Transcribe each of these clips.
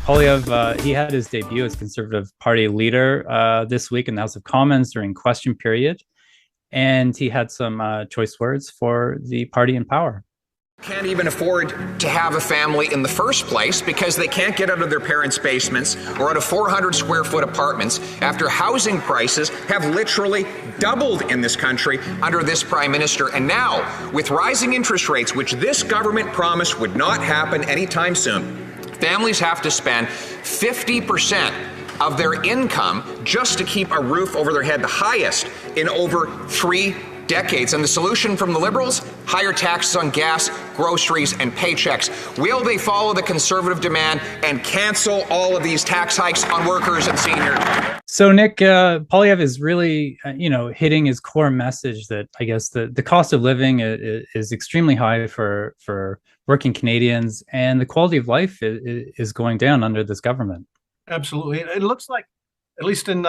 Poilievre, he had his debut as Conservative Party leader this week in the House of Commons during question period, and he had some choice words for the party in power. Can't even afford to have a family in the first place because they can't get out of their parents' basements or out of 400 square foot apartments after housing prices have literally doubled in this country under this prime minister. And now, with rising interest rates, which this government promised would not happen anytime soon, families have to spend 50% of their income just to keep a roof over their head, the highest in over 3 decades. And the solution from the Liberals? Higher taxes on gas, groceries, and paychecks. Will they follow the Conservative demand and cancel all of these tax hikes on workers and seniors? So, Nik, Poilievre is really, hitting his core message that I guess the cost of living is extremely high for working Canadians, and the quality of life is going down under this government. Absolutely. It looks like, at least in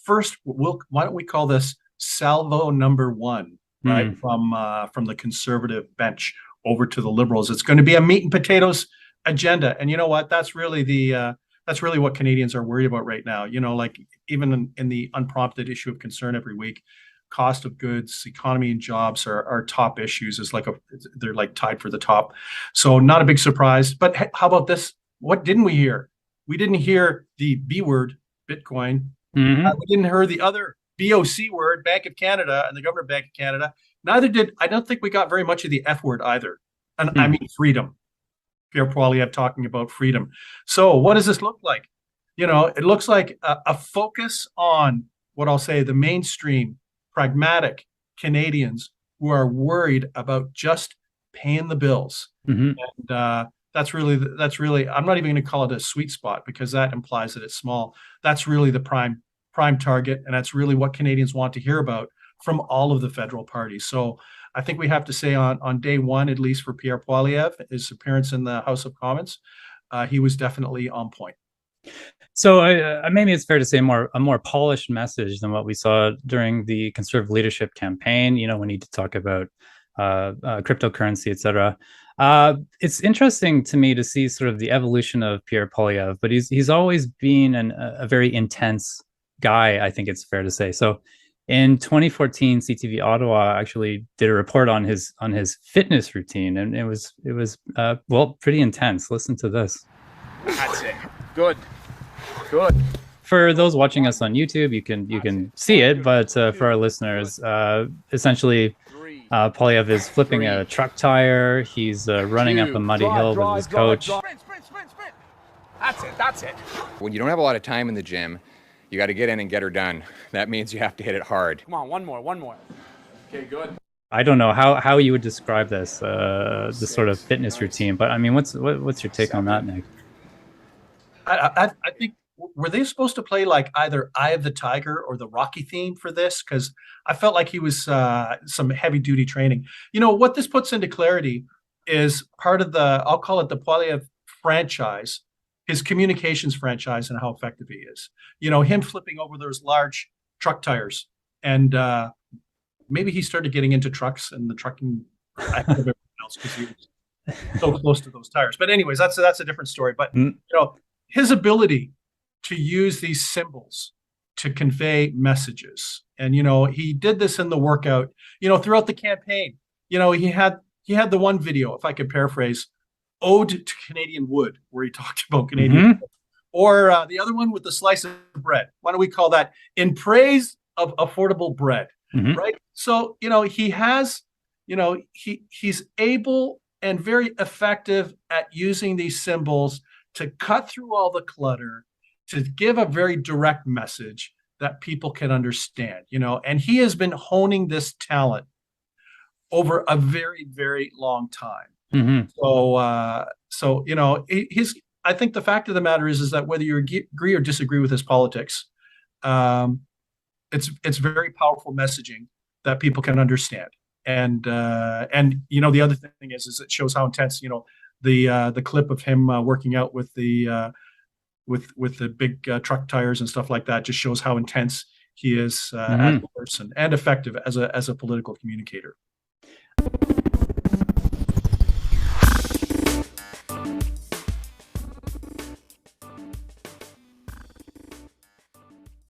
first, why don't we call this salvo number one, right? From the Conservative bench over to the Liberals. It's going to be a meat and potatoes agenda. And you know what? That's really what Canadians are worried about right now. Like even in the unprompted issue of concern every week, cost of goods, economy and jobs are top issues. They're like tied for the top. So not a big surprise. But how about this? What didn't we hear? We didn't hear the B word, Bitcoin. We didn't hear the other BOC word, Bank of Canada, and the Governor of Bank of Canada. I don't think we got very much of the F word either. And I mean, freedom. Pierre Poilievre talking about freedom. So what does this look like? It looks like a focus on what I'll say, the mainstream, pragmatic Canadians who are worried about just paying the bills. And that's really, I'm not even going to call it a sweet spot because that implies that it's small. That's really the prime target. And that's really what Canadians want to hear about from all of the federal parties. So I think we have to say on day one, at least for Pierre Poilievre, his appearance in the House of Commons, he was definitely on point. So maybe it's fair to say a more polished message than what we saw during the Conservative leadership campaign. We need to talk about cryptocurrency, etc. It's interesting to me to see sort of the evolution of Pierre Poilievre, but he's always been a very intense guy, I think it's fair to say. So in 2014, CTV Ottawa actually did a report on his fitness routine, and it was pretty intense. Listen to this. That's it. Good. For those watching us on YouTube, you can see it, but for our listeners, essentially, Poilievre is flipping a truck tire. He's running up a muddy hill with his coach. Sprint. That's it. When you don't have a lot of time in the gym, you got to get in and get her done. That means you have to hit it hard. Come on, one more. Okay, good. I don't know how you would describe this sort of fitness routine, but I mean, what's your take on that, Nik? I think, were they supposed to play like either Eye of the Tiger or the Rocky theme for this? Because I felt like he was some heavy duty training. What this puts into clarity is part of I'll call it the Poilievre franchise, his communications franchise, and how effective he is. Him flipping over those large truck tires, and maybe he started getting into trucks and the trucking everyone else because he was so close to those tires. But anyways, that's a different story. But his ability to use these symbols to convey messages, and he did this in the workout. Throughout the campaign, he had the one video, if I could paraphrase, Ode to Canadian Wood, where he talked about Canadian wood. Or the other one with the slice of bread. Why don't we call that In Praise of Affordable Bread, right? So, he has, he's able and very effective at using these symbols to cut through all the clutter, to give a very direct message that people can understand, and he has been honing this talent over a very, very long time. So I think the fact of the matter is that whether you agree or disagree with his politics, it's very powerful messaging that people can understand. And the other thing is it shows how intense, the clip of him working out with the big truck tires and stuff like that just shows how intense he is as a person and effective as a political communicator.